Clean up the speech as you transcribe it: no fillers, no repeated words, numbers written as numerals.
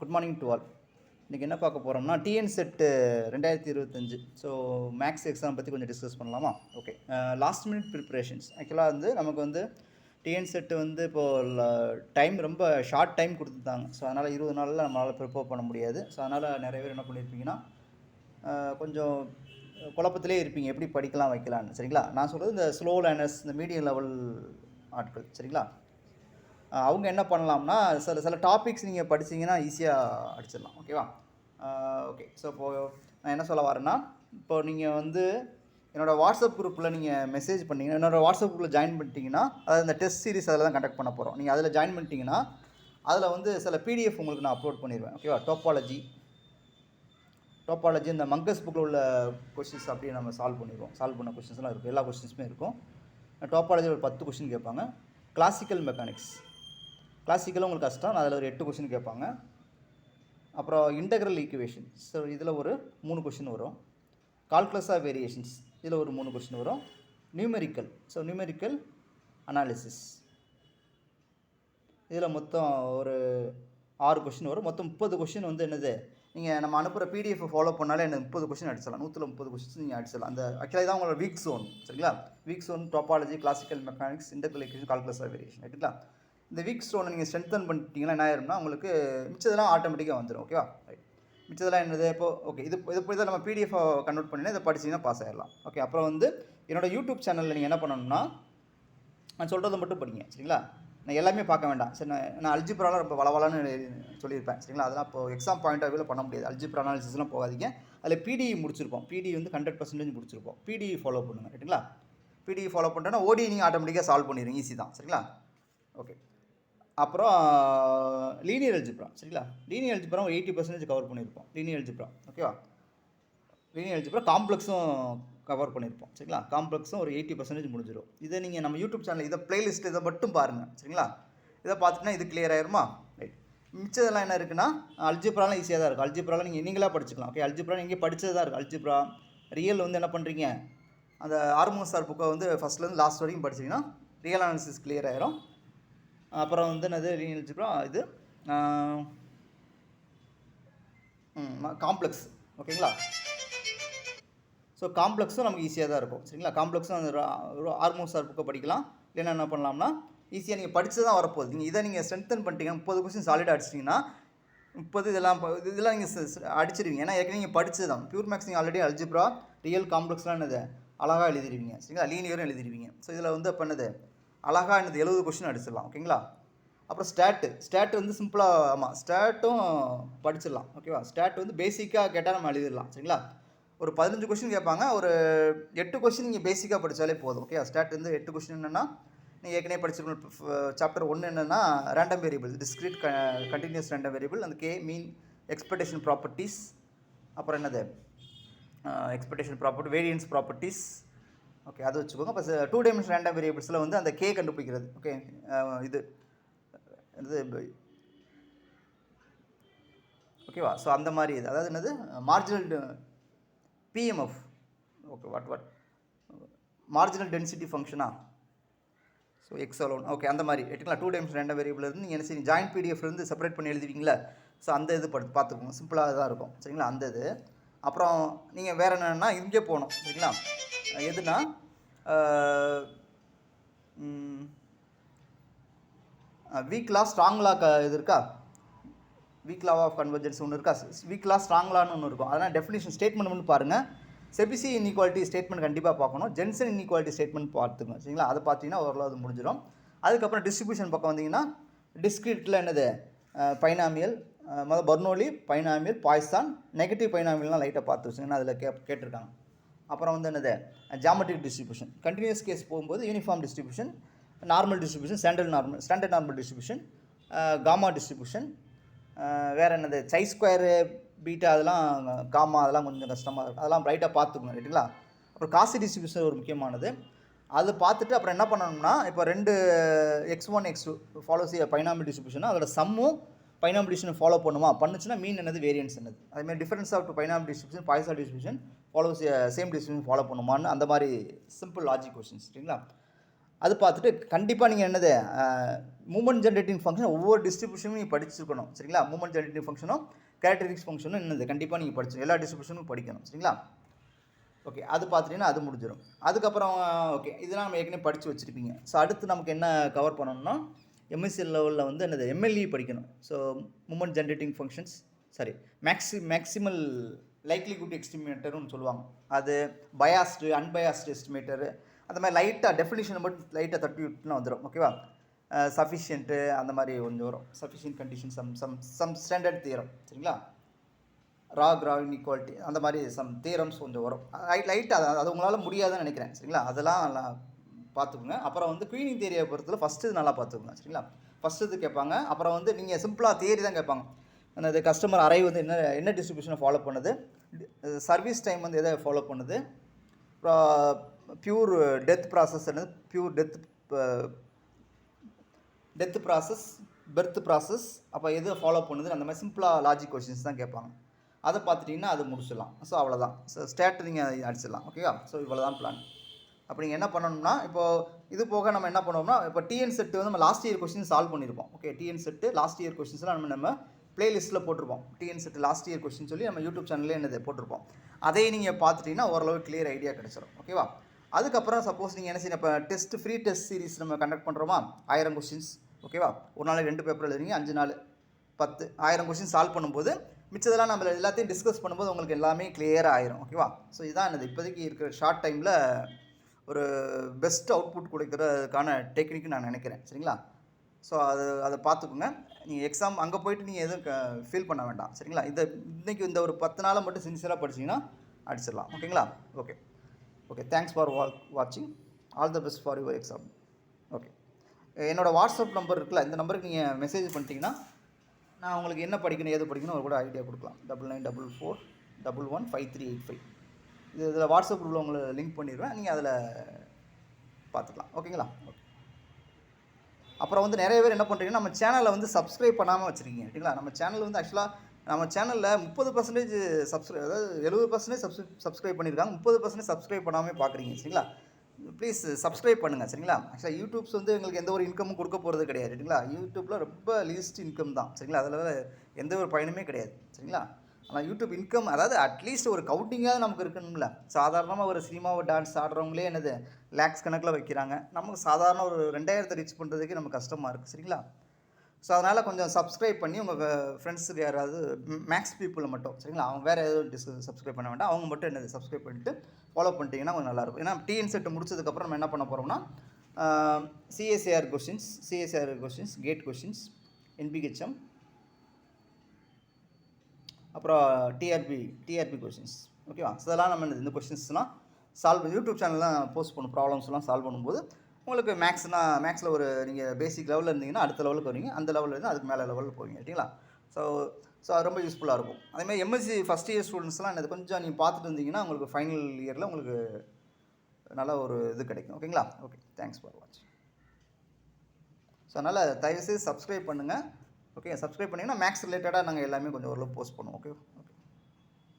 Good morning to all. இன்றைக்கி என்ன பார்க்க போகிறோம்னா TN set 2025. So maths exam பற்றி கொஞ்சம் டிஸ்கஸ் பண்ணலாமா? ஓகே. லாஸ்ட் மினிட் ப்ரிப்ரேஷன்ஸ் ஆக்சுவலாக வந்து நமக்கு வந்து டிஎன் செட்டு வந்து இப்போது டைம் ரொம்ப ஷார்ட் டைம் கொடுத்துட்டாங்க. ஸோ அதனால் 20 நாளில் நம்மளால் ப்ரிப்பேர் பண்ண முடியாது. ஸோ அதனால் நிறைய பேர் என்ன பண்ணியிருப்பீங்கன்னா கொஞ்சம் குழப்பத்திலே இருப்பீங்க, எப்படி படிக்கலாம் வைக்கலான்னு. சரிங்களா? நான் சொல்கிறது இந்த ஸ்லோ லேர்னர்ஸ், இந்த மீடியம் லெவல் ஆட்கள். சரிங்களா? அவங்க என்ன பண்ணலாம்னா சில டாபிக்ஸ் நீங்கள் படிச்சிங்கன்னா ஈஸியாக அடிச்சிடலாம். ஓகேவா? ஓகே. ஸோ இப்போது நான் என்ன சொல்ல வரேன்னா, இப்போது நீங்கள் வந்து என்னோடய வாட்ஸ்அப் குரூப்பில் நீங்கள் மெசேஜ் பண்ணிங்கன்னா, என்னோடய வாட்ஸ்அப் குரூப்பில் ஜாயின் பண்ணிட்டீங்கன்னா, அதாவது இந்த டெஸ்ட் சீரிஸ் அதில் தான் கண்டக்ட் பண்ண போகிறோம். நீங்கள் அதில் ஜாயின் பண்ணிட்டீங்கன்னா அதில் வந்து சில பிடிஎஃப் உங்களுக்கு நான் அப்லோட் பண்ணிடுவேன். ஓகேவா? டோப்பாலஜி இந்த மங்கஸ் புக்கில் உள்ள கொஷின்ஸ் அப்படியே நம்ம சால்வ் பண்ண கொஷின்ஸ்லாம் இருக்கும். எல்லா கொஷின்ஸுமே இருக்கும். டோப்பாலஜி ஒரு 10 கொஷின் கேட்பாங்க. கிளாசிக்கல் உங்களுக்கு கஷ்டம், அதில் ஒரு 8 கொஷின் கேட்பாங்க. அப்புறம் இன்டெக்ரல் ஈக்குவேஷன், ஸோ இதில் ஒரு 3 கொஷின் வரும். கால்குலஸ் ஆஃப் வேரியேஷன்ஸ், இதில் ஒரு 3 கொஷின் வரும். நியூமெரிக்கல் அனாலிசிஸ், இதில் மொத்தம் ஒரு 6 கொஷின் வரும். மொத்தம் 30 கொஷின் வந்து என்னது, நீங்கள் நம்ம அனுப்புகிற பிடிஎஃப் ஃபாலோ பண்ணாலே எனக்கு 30 கொஷின் அடிச்சிடலாம். 130 கொஷின்ஸ் நீங்கள் அடிச்சிடலாம். அந்த ஆக்சுவலாக தான் உங்களோட வீக் ஜோன். சரிங்களா? Weak zone topology, classical mechanics, integral equation, calculus of variation. ரைட்டுங்களா? இந்த வீக் ஸ்டோனை நீங்கள் ஸ்ட்ரென்தன் பண்ணிட்டீங்கன்னா என்ன ஆயிரும்னா உங்களுக்கு மிச்சதெல்லாம் ஆட்டோமேட்டிக்காக வந்துடும். ஓகேவா? ரைட். மிச்சதெல்லாம் என்னது, இப்போது ஓகே இதை நம்ம பிடிஎஃப் கன்வெர்ட் பண்ணினா இதை படிச்சிங்கன்னா பாஸ் ஆகிடலாம். ஓகே. அப்புறம் வந்து என்னோடய யூடியூப் சேனலில் நீங்கள் என்ன பண்ணணும்னா, நான் சொல்கிறத மட்டும் படிங்க. சரிங்களா? நான் எல்லாமே பார்க்க வேண்டாம். சரி, நான் அல்ஜிப்ராலாம் ரொம்ப வளவலான்னு சொல்லியிருப்பேன். சரிங்களா? அதெல்லாம் இப்போது எக்ஸாம் பாயிண்ட் ஆஃப் வியூவில் பண்ண முடியாது. அல்ஜிப்ரா அனாலிசிஸ்லாம் போகாதீங்க. அதில் பிடிஇ முடிச்சிருப்போம். பிடிஇ வந்து 100% முடிச்சிருப்போம். பிடிஇ ஃபாலோ பண்ணுங்கள். ரைட்டுங்களா? பிடிஇ ஃபாலோ பண்ணிட்டோன்னா ஓடி நீங்கள் ஆட்டோமேட்டிக்காக சால்வ் பண்ணிடுங்க. ஈஸி தான். சரிங்களா? ஓகே. அப்புறம் லீனியர் அல்ஜிப்ரா. சரிங்களா? லீனியர் அல்ஜிப்ரா ஒரு 80% கவர் பண்ணியிருப்போம். Linear algebra. ஓகேவா? லீனியர் அல்ஜிப்ரா காம்ப்ளெக்ஸும் கவர் பண்ணியிருப்போம். சரிங்களா? காம்ப்ளெக்ஸும் ஒரு 80% முடிஞ்சிடும். இதை நீங்கள் நம்ம யூடியூப் சேனல் இதை பிளேலிஸ்ட் இதை மட்டும் பாருங்கள். சரிங்களா? இதை பார்த்துட்டுனா இது கிளியர் ஆயிருமா? ரைட். மிச்சதெல்லாம் என்ன இருக்குன்னா, அல்ஜிப்ராலாம் ஈஸியாக தான் இருக்கும். அல்ஜிப்ராலாம் நீங்களாக படிச்சுக்கலாம். ஓகே. அல்ஜிப்ரா நீங்கள் படித்தது தான் இருக்குது. அல்ஜிப்ரா ரியல் வந்து என்ன பண்ணுறீங்க, அந்த ஆர்மோஸ் சார் புக்கை வந்து ஃபஸ்ட்லேருந்து லாஸ்ட் வரைக்கும் படிச்சிங்கன்னா ரியல் அனாலிசிஸ் கிளியர் ஆயிரும். அப்புறம் வந்து என்னது, லீனியர் அல்ஜிப்ரா, இது காம்ப்ளெக்ஸ். ஓகேங்களா? ஸோ காம்ப்ளெக்ஸும் நமக்கு ஈஸியாக தான் இருக்கும். சரிங்களா? காம்ப்ளெக்ஸும் அந்த ஆர்மோஸ் சார் புக்கை படிக்கலாம். இல்லைன்னா என்ன பண்ணலாம்னா, ஈஸியாக நீங்கள் படித்து தான் வரப்போகுது. நீங்கள் இதை நீங்கள் ஸ்ட்ரென்தன் பண்ணிட்டீங்கன்னா 30 கொஸ்டின் சாலிடாக அடிச்சிட்டிங்கன்னா 30 இதெல்லாம் நீங்கள் அடிச்சிடுவீங்க. ஏன்னா ஏற்கனவே நீங்கள் படிச்சது தான். பியூர் மேக்ஸ் நீங்கள் ஆல்ரெடி அல்ஜிப்ரா, ரியல், காம்ப்ளெக்ஸ்லாம் என்னது அழகாக எழுதிடுவீங்க. சரிங்களா? லீனியரும் எழுதிடுவீங்க. ஸோ இதில் வந்து அப்போ என்னது அழகாக என்னது 70 கொஸ்டின் அடிச்சிடலாம். ஓகேங்களா? அப்புறம் ஸ்டாட்டு வந்து சிம்பிளாக, ஆமாம், ஸ்டாட்டும் படிச்சிடலாம். ஓகேவா? ஸ்டாட் வந்து பேசிக்காக கேட்டால் நம்ம எழுதிடலாம். சரிங்களா? ஒரு 15 கொஸ்டின் கேட்பாங்க. ஒரு 8 கொஸ்டின் நீங்கள் பேசிக்காக படித்தாலே போதும். ஓகே. ஸ்டாட் வந்து 8 கொஸ்டின் என்னென்னா, நீங்கள் ஏற்கனவே படிச்சிருக்கணும். சாப்டர் 1 என்னென்னா random variable, discrete continuous random variable, அந்த கே மீன், எக்ஸ்பெக்டேஷன் ப்ராப்பர்ட்டிஸ், அப்புறம் என்னது expectation property, variance properties. Okay, அது வச்சுக்கோங்க. இப்போ 2 டைமென்ஷன் ரேண்டம் வேரியபிள்ஸில் வந்து அந்த கே கண்டுபிடிக்கிறது. ஓகே. இது ஓகேவா? ஸோ அந்த மாதிரி இது அதாவது என்னது marginal PMF. Okay. What marginal density ஃபங்க்ஷனா? So x alone. ஓகே. அந்த மாதிரி எட்டுங்களா? 2 டைமென்ஷன் ரேண்டம் வேரியபிள் இருந்து நீங்கள் என்ன செய்யுங்க, ஜாயின்ட் பிடிஎஃப்லேருந்து செப்பரேட் பண்ணி எழுதுவீங்களா? ஸோ அந்த இது பார்த்துக்கோங்க. சிம்பிளாக தான் இருக்கும். சரிங்களா? அந்த இது. அப்புறம் நீங்கள் வேறு என்னென்னா இங்கே போகணும். சரிங்களா? எதுனா வீக் லா, ஸ்ட்ராங் லா இது இருக்கா? வீக் லா ஆஃப் கன்வர்ஜென்ஸ் ஒன்று இருக்கா? வீக் லா, ஸ்ட்ராங் லான்னு ஒன்று இருக்கும். அதனால் டெஃபினிஷன் ஸ்டேட்மெண்ட் மட்டும் பாருங்கள். செபிசி இன்இக்வாலிட்டி ஸ்டேட்மெண்ட் கண்டிப்பாக பார்க்கணும். ஜென்சன் இன்இக்வாலிட்டி ஸ்டேட்மெண்ட் பார்த்துக்கணும். சரிங்களா? அதை பார்த்தீங்கன்னா ஓரளவு அது முடிஞ்சிடும். அதுக்கப்புறம் டிஸ்ட்ரிபியூஷன் பக்கம் வந்தீங்கன்னா டிஸ்கிரீட்டில் என்னது binomial, Bernoulli, binomial, Poisson, negative பைனாமியல்லாம் லைட்டாக பார்த்து வச்சுங்கன்னா அதில் கேட்டிருக்காங்க. அப்புறம் வந்து என்னது ஜாமெட்ரிக் டிஸ்ட்ரிபியூஷன். கண்டினியூஸ் கேஸ் போகும்போது uniform distribution, normal distribution, standard normal distribution, gamma distribution, வேறு என்னது சை ஸ்கொயரு, பீட்டா, அதெல்லாம் காமா, அதெல்லாம் கொஞ்சம் கஷ்டமாக இருக்கும். அதெல்லாம் ரைட்டாக பார்த்துக்கணும். ரைட்டுங்களா? அப்புறம் காசி டிஸ்ட்ரிபியூஷன் ஒரு முக்கியமானது. அது பார்த்துட்டு அப்புறம் என்ன பண்ணணும்னா, இப்போ 2 x1 x2 follows binomial distribution, அதோட சம்மும் பைனாமியல் டிஸ்ட்ரிபியூஷன் ஃபாலோ பண்ணுச்சுன்னா மீன் என்னது, வேரியன்ஸ் என்னது. அதேமாதிரி difference of binomial distribution, Poisson distribution follows same distribution follow பண்ணுமான்னு, அந்த மாதிரி சிம்பிள் லாஜிக் கொஸ்டின்ஸ். சரிங்களா? அது பார்த்துட்டு கண்டிப்பாக நீங்கள் என்னது மூமெண்ட் ஜென்ரேட்டிங் ஃபங்க்ஷன் ஒவ்வொரு டிஸ்ட்ரிபியூஷனும் நீங்கள் படிச்சிருக்கணும் சரிங்களா. மூமெண்ட் ஜென்ரேட்டிங் ஃபங்க்ஷனும் கேரக்டரிஸ்டிக்ஸ் ஃபங்க்ஷனும் என்னது கண்டிப்பாக நீங்கள் படிச்சிருக்கணும், எல்லா டிஸ்ட்ரிபியூஷனும் படிக்கணும் சரிங்களா. ஓகே, அது பார்த்துட்டிங்கன்னா அது முடிஞ்சிடும். அதுக்கப்புறம் ஓகே, இதெல்லாம் நம்ம ஏற்கனவே படித்து வச்சுருப்பீங்க. ஸோ அடுத்து நமக்கு என்ன கவர் பண்ணணும்னா எம்எஸ்சி லெவலில் வந்து என்னது எம்எல்இ படிக்கணும். So moment generating functions sorry maximal likelihood எஸ்டிமேட்டர்னு சொல்லுவாங்க. அது பயாஸ்டு அன்பயாஸ்டு எஸ்டிமேட்டரு அந்த மாதிரி லைட்டாக டெஃபினிஷனை மட்டும் லைட்டாக தட்டி விட்டுனா வந்துடும். ஓகேவா, சஃபிஷியன்ட்டு அந்த மாதிரி கொஞ்சம் வரும். Sufficient condition some standard theorem சரிங்களா. கிராவ் இன்இக்வாலிட்டி அந்த மாதிரி சம் தியரம்ஸ் கொஞ்சம் வரும். லைட்டாக அது உங்களால் முடியாதுன்னு நினைக்கிறேன் சரிங்களா. அதெல்லாம் நல்லா பார்த்துக்குங்க. அப்புறம் வந்து குவீனிங் தியரியை பொறுத்தவரை ஃபஸ்ட்டு இது நல்லா பார்த்துக்குங்க சரிங்களா. ஃபஸ்ட்டு இது கேட்பாங்க. அப்புறம் வந்து நீங்கள் சிம்பிளாக தியரி தான் கேட்பாங்க. அந்த கஸ்டமர் அரைவ் வந்து என்ன டிஸ்ட்ரிபியூஷனை ஃபாலோ பண்ணுது, சர்வீஸ் டைம் வந்து எதை ஃபாலோ பண்ணுது, அப்புறம் பியூர் டெத் ப்ராசஸ் என்னது, pure death process, birth process, அப்போ எது ஃபாலோ பண்ணுது, அந்த மாதிரி சிம்பிளாக லாஜிக் கொஸ்டின்ஸ் தான் கேட்பாங்க. அதை பார்த்துட்டிங்கன்னா அது முடிச்சிடலாம். ஸோ அவ்வளோதான். ஸோ ஸ்டேட் நீங்கள் அடிச்சிடலாம். ஓகேவா. ஸோ இவ்வளோ தான் பிளான். அப்போ நீங்கள் என்ன பண்ணணும்னா இப்போது இது போக நம்ம என்ன பண்ணுவோம்னா இப்போ டிஎன் செட்டு வந்து நம்ம லாஸ்ட் இயர் கொஸ்டின் சால்வ் பண்ணியிருப்போம். Okay, TN SET last year கொஸ்டின்ஸ்லாம் நம்ம பிளேலிஸ்ட்டில் போட்டிருப்போம். TN SET last year question சொல்லி நம்ம யூடியூப் சேனல்லே என்னது போட்டிருப்போம். அதை நீங்கள் பார்த்துட்டிங்கன்னா ஓரளவு கிளியர் ஐடியா கிடச்சிடும். ஓகேவா. அதுக்கப்புறம் சப்போஸ் நீங்கள் என்ன செய்யணும், இப்போ டெஸ்ட் ஃப்ரீ டெஸ்ட் சீரிஸ் நம்ம கண்டக்ட் பண்ணுறோமா, 1000 கொஸ்டின்ஸ். ஓகேவா, ஒரு நாளைக்கு 2 பேப்பர் எழுதுறீங்க, 5 நாள் 10 1000 கொஸ்டின் சால்வ் பண்ணும்போது மிச்சதெல்லாம் நம்ம எல்லாத்தையும் டிஸ்கஸ் பண்ணும்போது உங்களுக்கு எல்லாமே கிளியராக ஆயிரும். ஓகேவா. ஸோ இதான் என்னது இப்போதைக்கு இருக்கிற ஷார்ட் டைமில் ஒரு பெஸ்ட் அவுட்புட் கொடுக்கறதுக்கான டெக்னிக் நான் நினைக்கிறேன் சரிங்களா. ஸோ அதை பார்த்துக்குங்க. நீங்கள் எக்ஸாம் அங்கே போய்ட்டு நீங்கள் எதுவும் ஃபீல் பண்ண வேண்டாம் சரிங்களா. இன்றைக்கி இந்த ஒரு 10 நாளை மட்டும் சின்சியராக படிச்சிங்கன்னா அடிச்சிடலாம். ஓகேங்களா. ஓகே ஓகே, தேங்க்ஸ் ஃபார் வாட்சிங். All the best for your exam. Okay, என்னோடய வாட்ஸ்அப் நம்பர் இருக்குல்ல, இந்த நம்பருக்கு நீங்கள் மெசேஜ் பண்ணிட்டீங்கன்னா நான் உங்களுக்கு என்ன படிக்கணும் ஏது படிக்கணும் ஒரு கூட ஐடியா கொடுக்கலாம். 9944115385 இதில் வாட்ஸ்அப் குரூப்பில் உங்களை லிங்க் பண்ணிடுவேன், நீங்கள் அதில் பார்த்துக்கலாம். ஓகேங்களா. ஓகே, அப்புறம் வந்து நிறைய பேர் என்ன பண்ணுறீங்கன்னா நம்ம சேனலில் வந்து சப்ஸ்கிரைப் பண்ணாமல் வச்சுருக்கீங்க சரிங்களா. நம்ம சேனல் வந்து ஆக்சுவலாக நம்ம சேனலில் 30% அதாவது 70% சப்ஸ்கிரைப் பண்ணியிருக்காங்க, 30% சப்ஸ்கிரைப் பண்ணாமல் பார்க்குறீங்க சரிங்களா. ப்ளீஸ் சப்ஸ்கிரைப் பண்ணுங்கள் சரிங்களா. ஆக்சுவலாக யூடியூப்ஸ் வந்து எங்களுக்கு எந்த ஒரு இன்கமும் கொடுக்க போகிறது கிடையாது சரிங்களா. யூடியூப்பில் ரொம்ப லீஸ்ட் இன்கம் தான் சரிங்களா, அதில் எந்த ஒரு பயனுமே கிடையாது சரிங்களா. ஆனால் யூடியூப் இன்கம் அதாவது அட்லீஸ்ட் ஒரு கவுண்டிங்காக நமக்கு இருக்கணும்ல. சாதாரணமாக ஒரு சினிமாவை டான்ஸ் ஆடுறவங்களே என்னது லேக்ஸ் கணக்கில் வைக்கிறாங்க, நமக்கு சாதாரண ஒரு 2000 ரீச் பண்ணுறதுக்கு நமக்கு கஷ்டமாக இருக்குது சரிங்களா. ஸோ அதனால் கொஞ்சம் சப்ஸ்கிரைப் பண்ணி உங்கள் ஃப்ரெண்ட்ஸுக்கு யாராவது மேக்ஸ் பீப்புளை மட்டும் சரிங்களா, அவங்க வேறு எதுவும் சப்ஸ்கிரைப் பண்ண வேண்டாம், அவங்க மட்டும் என்னது சப்ஸ்கிரைப் பண்ணிவிட்டு ஃபாலோ பண்ணிட்டீங்கன்னா கொஞ்சம் நல்லாயிருக்கும். ஏன்னா டிஎன் செட்டு முடிச்சதுக்கப்புறம் நம்ம என்ன பண்ண போகிறோம்னா சிஎஸ்ஏஆர் கொஸ்டின்ஸ், கேட் கொஸ்டின்ஸ், என்பிஹெச்எம், அப்புறம் டிஆர்பி கொஸ்டின்ஸ். ஓகேவா. ஸோ அதெல்லாம் நம்ம இந்த கொஸ்டின்ஸ்லாம் சால்வ் பண்ணி யூடியூப் சேனல்லாம் போஸ்ட் பண்ணும். ப்ராப்ளம்ஸ்லாம் சால்வ் பண்ணும்போது உங்களுக்கு மேக்ஸில் ஒரு நீங்கள் பேசிக் லெவலில் இருந்தீங்கன்னா அடுத்த லெவலுக்கு வருவீங்க, அந்த லெவலில் இருந்து அதுக்கு மேலே லெவலில் போவீங்க சரிங்களா. ஸோ அது ரொம்ப யூஸ்ஃபுல்லாக இருக்கும். அதேமாதிரி எம்எஸ்சி ஃபஸ்ட் இயர் ஸ்டூடெண்ட்ஸ்லாம் என்னது கொஞ்சம் நீங்கள் பார்த்துட்டு இருந்தீங்கன்னா உங்களுக்கு ஃபைனல் இயரில் உங்களுக்கு நல்ல ஒரு இது கிடைக்கும். ஓகேங்களா. ஓகே, தேங்க்ஸ் ஃபார் வாட்சிங். ஸோ அதனால் தயவுசெய்து சப்ஸ்கிரைப் பண்ணுங்கள். ஓகே, சப்ஸ்கிரைப் பண்ணிங்கன்னா மேக்ஸ் ரிலேட்டடாக நாங்கள் எல்லாமே கொஞ்சம் ஓரளவு போஸ்ட் பண்ணுவோம். ஓகே.